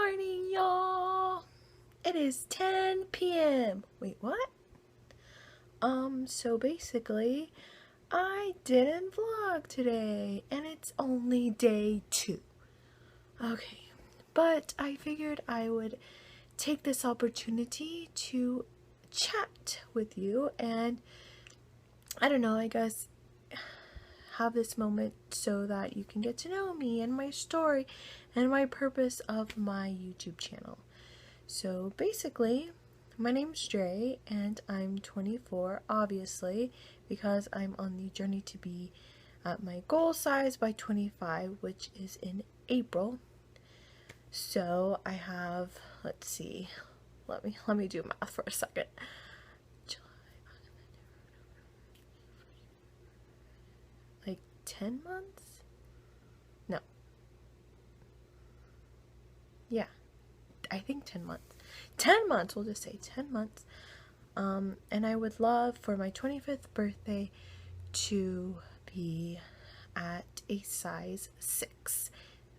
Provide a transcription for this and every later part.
morning, y'all. It is 10 p.m. Wait, what? So basically, I didn't vlog today, and it's only day 2. Okay, but I figured I would take this opportunity to chat with you and, I don't know, I guess have this moment so that you can get to know me and my story and my purpose of my YouTube channel. So basically, my name's Dre and I'm 24, obviously, because I'm on the journey to be at my goal size by 25, which is in April. So I have, let's see, let me do math for a second. Like 10 months? No. Yeah, I think 10 months. 10 months, we'll just say 10 months. And I would love for my 25th birthday to be at a size 6.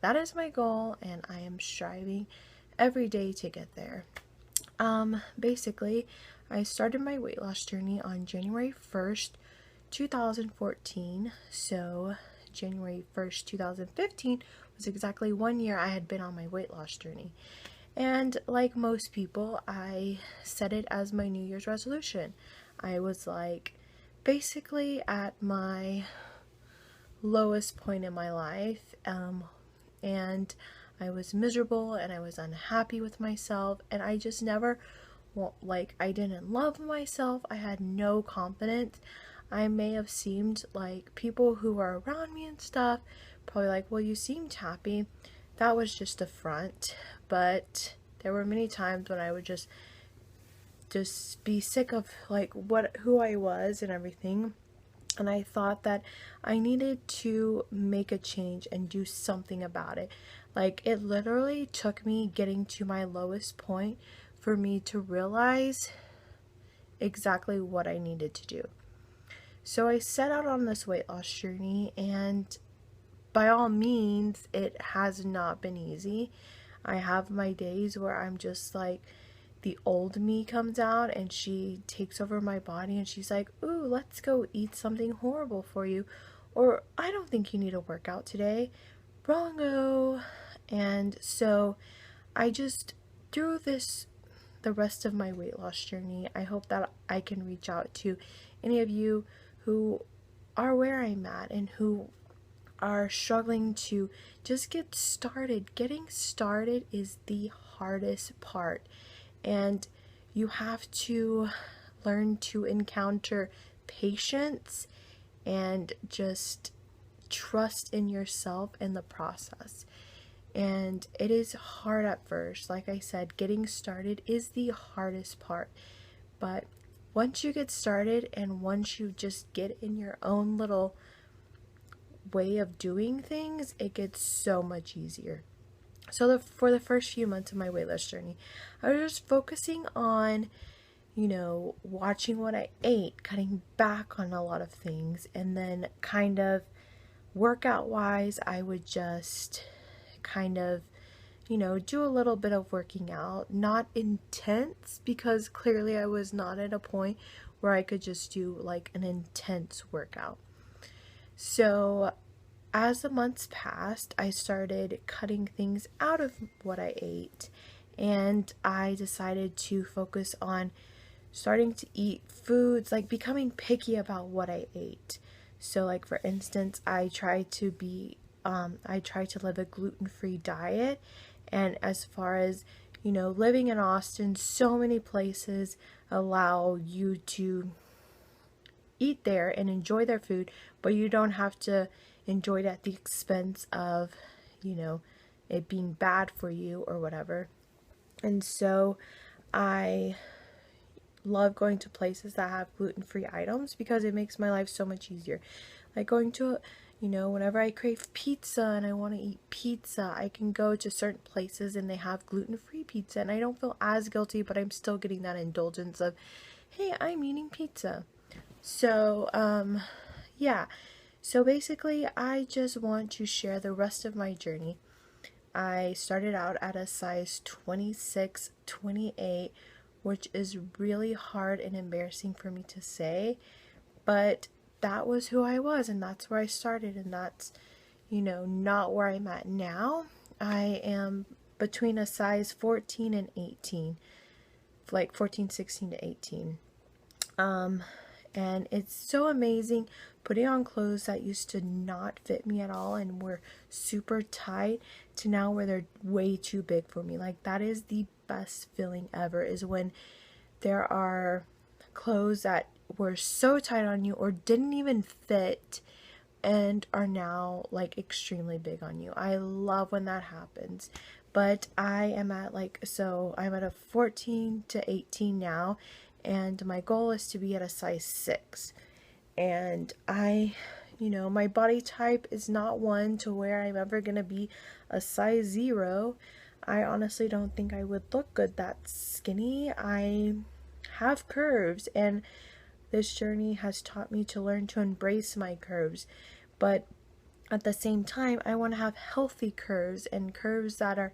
That is my goal, and I am striving every day to get there. Basically, I started my weight loss journey on January 1st, 2014. So January 1st, 2015 was exactly 1 year I had been on my weight loss journey. And like most people, I set it as my New Year's resolution. I was like basically at my lowest point in my life, and I was miserable and I was unhappy with myself, and I just never, I didn't love myself. I had no confidence. I may have seemed like people who are around me and stuff probably like, well, you seemed happy. That was just a front. But there were many times when I would just be sick of like who I was and everything. And I thought that I needed to make a change and do something about it. Like, it literally took me getting to my lowest point for me to realize exactly what I needed to do. So I set out on this weight loss journey, and by all means, it has not been easy. I have my days where I'm just like, the old me comes out and she takes over my body and she's like, ooh, let's go eat something horrible for you. Or, I don't think you need to work out today. Wrongo. And so I just, through the rest of my weight loss journey, I hope that I can reach out to any of you who are where I'm at and who are struggling to just get started. Getting started is the hardest part, and you have to learn to encounter patience and just trust in yourself in the process. And it is hard at first. Like I said, getting started is the hardest part, but once you get started and once you just get in your own little way of doing things, it gets so much easier. So for the first few months of my weight loss journey, I was just focusing on, watching what I ate, cutting back on a lot of things, and then kind of workout wise, I would just kind of, do a little bit of working out, not intense, because clearly I was not at a point where I could just do like an intense workout. So as the months passed, I started cutting things out of what I ate, and I decided to focus on starting to eat foods, like becoming picky about what I ate. So like, for instance, I tried to live a gluten-free diet, and as far as, living in Austin, so many places allow you to eat there and enjoy their food, but you don't have to enjoy it at the expense of, it being bad for you or whatever. And so I love going to places that have gluten-free items because it makes my life so much easier. Like going to, whenever I crave pizza and I want to eat pizza, I can go to certain places and they have gluten-free pizza, and I don't feel as guilty, but I'm still getting that indulgence of, hey, I'm eating pizza. So, yeah. So basically, I just want to share the rest of my journey. I started out at a size 26, 28, which is really hard and embarrassing for me to say, but that was who I was, and that's where I started, and that's, not where I'm at now. I am between a size 14 and 18, like 14, 16 to 18. And it's so amazing putting on clothes that used to not fit me at all and were super tight to now where they're way too big for me. Like, that is the best feeling ever, is when there are clothes that were so tight on you or didn't even fit and are now like extremely big on you. I love when that happens. But I am at I'm at a 14 to 18 now, and my goal is to be at a size 6. And my body type is not one to where I'm ever going to be a size 0. I honestly don't think I would look good that skinny. I have curves, and this journey has taught me to learn to embrace my curves. But at the same time, I want to have healthy curves, and curves that are,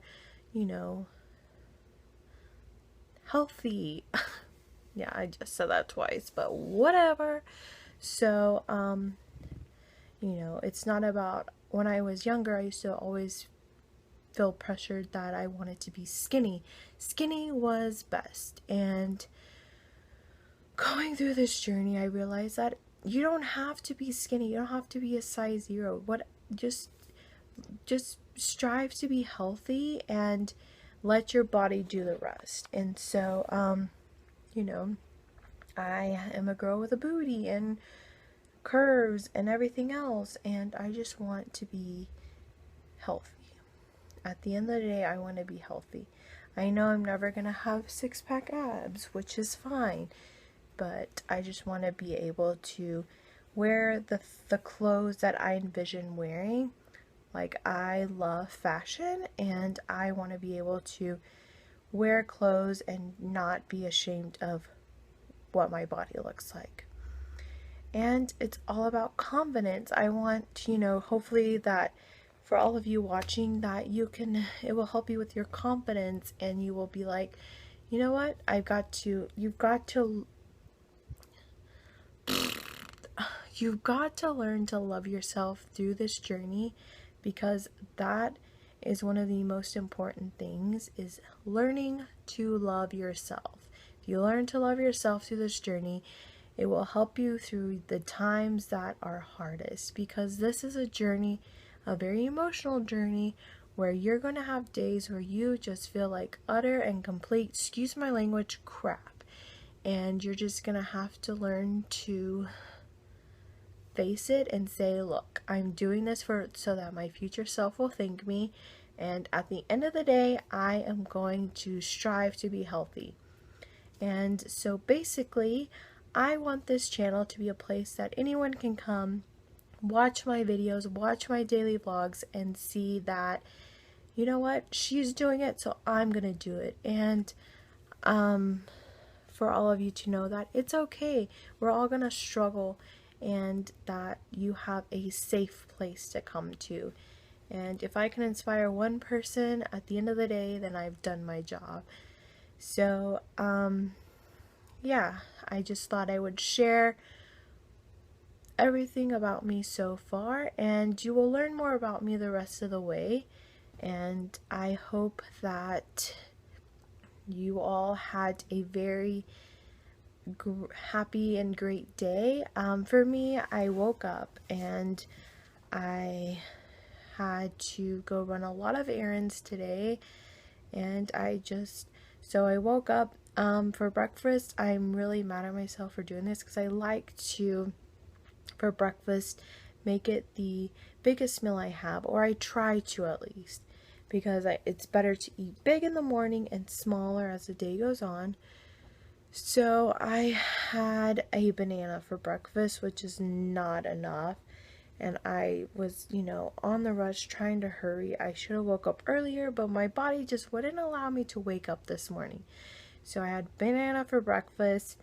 healthy. Yeah, I just said that twice, but whatever. So, it's not about, when I was younger, I used to always feel pressured that I wanted to be skinny. Skinny was best. And going through this journey, I realized that you don't have to be skinny. You don't have to be a size 0. Just strive to be healthy and let your body do the rest. And so, I am a girl with a booty and curves and everything else, and I just want to be healthy. At the end of the day, I want to be healthy. I know I'm never going to have 6-pack abs, which is fine, but I just want to be able to wear the clothes that I envision wearing. Like, I love fashion, and I want to be able to wear clothes and not be ashamed of what my body looks like. And it's all about confidence. I want, hopefully that for all of you watching, that it will help you with your confidence, and you will be like, you know what, you've got to learn to love yourself through this journey, because that is one of the most important things, is learning to love yourself. If you learn to love yourself through this journey, it will help you through the times that are hardest, because this is a journey, a very emotional journey, where you're going to have days where you just feel like utter and complete, excuse my language, crap. And you're just going to have to learn to face it and say, look, I'm doing this so that my future self will thank me, and at the end of the day, I am going to strive to be healthy. And so basically, I want this channel to be a place that anyone can come, watch my videos, watch my daily vlogs, and see that, you know what, she's doing it, so I'm gonna do it. And for all of you to know that it's okay, we're all gonna struggle, and that you have a safe place to come to. And if I can inspire one person at the end of the day, then I've done my job. So, yeah, I just thought I would share everything about me so far, and you will learn more about me the rest of the way. And I hope that you all had a very happy and great day. For me, I woke up and I had to go run a lot of errands today, and so I woke up for breakfast. I'm really mad at myself for doing this, because I like to, for breakfast, make it the biggest meal I have, or I try to at least, because it's better to eat big in the morning and smaller as the day goes on. So I had a banana for breakfast, which is not enough, and I was, on the rush trying to hurry. I should have woke up earlier, but my body just wouldn't allow me to wake up this morning. So I had banana for breakfast.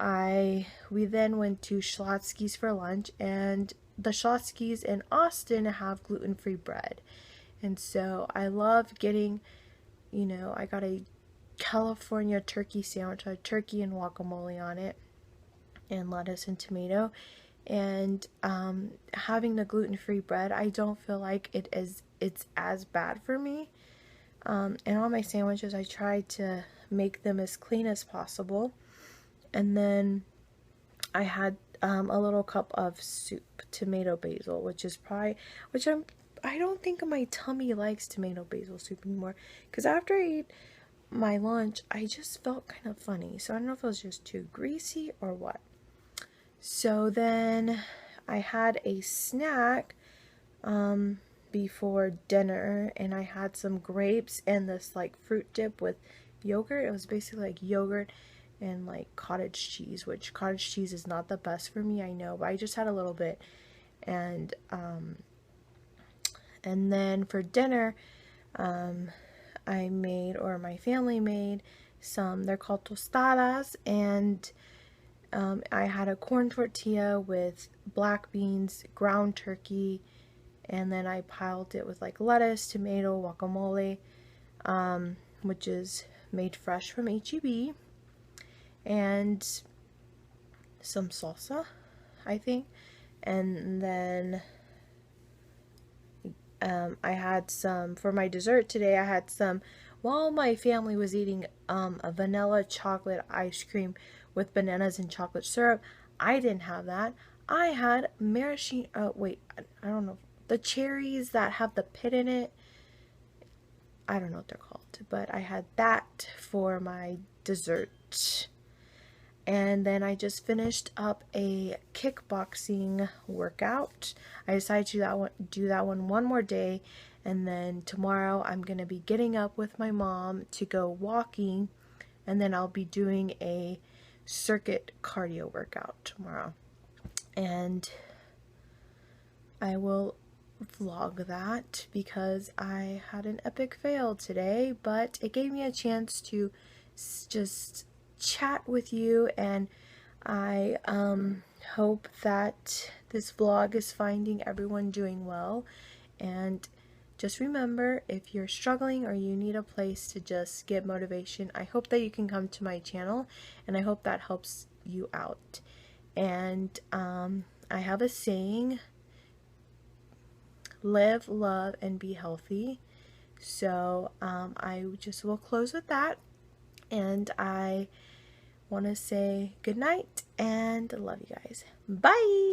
We then went to Schlotzsky's for lunch, and the Schlotzsky's in Austin have gluten-free bread. And so I love getting, I got a California turkey sandwich, with turkey and guacamole on it, and lettuce and tomato. And having the gluten-free bread, I don't feel like it's as bad for me. And on my sandwiches, I try to make them as clean as possible. And then I had a little cup of soup, tomato basil, I don't think my tummy likes tomato basil soup anymore. Because after I ate my lunch, I just felt kind of funny. So I don't know if it was just too greasy or what. So then I had a snack before dinner, and I had some grapes and this like fruit dip with yogurt. It was basically like yogurt and like cottage cheese, which cottage cheese is not the best for me, I know, but I just had a little bit. And then for dinner, I made, or my family made, some, they're called tostadas, and I had a corn tortilla with black beans, ground turkey, and then I piled it with like lettuce, tomato, guacamole, which is made fresh from HEB, and some salsa, I think. And then I had some, for my dessert today, I had some, while my family was eating a vanilla chocolate ice cream with bananas and chocolate syrup, I didn't have that. I had maraschino, I don't know, the cherries that have the pit in it. I don't know what they're called, but I had that for my dessert. And then I just finished up a kickboxing workout. I decided to do that one more day, and then tomorrow I'm going to be getting up with my mom to go walking, and then I'll be doing a circuit cardio workout tomorrow. And I will vlog that because I had an epic fail today, but it gave me a chance to just chat with you, and I hope that this vlog is finding everyone doing well. And just remember, if you're struggling or you need a place to just get motivation, I hope that you can come to my channel, and I hope that helps you out. And I have a saying: live, love, and be healthy. So I just will close with that, and I want to say good night and love you guys. Bye!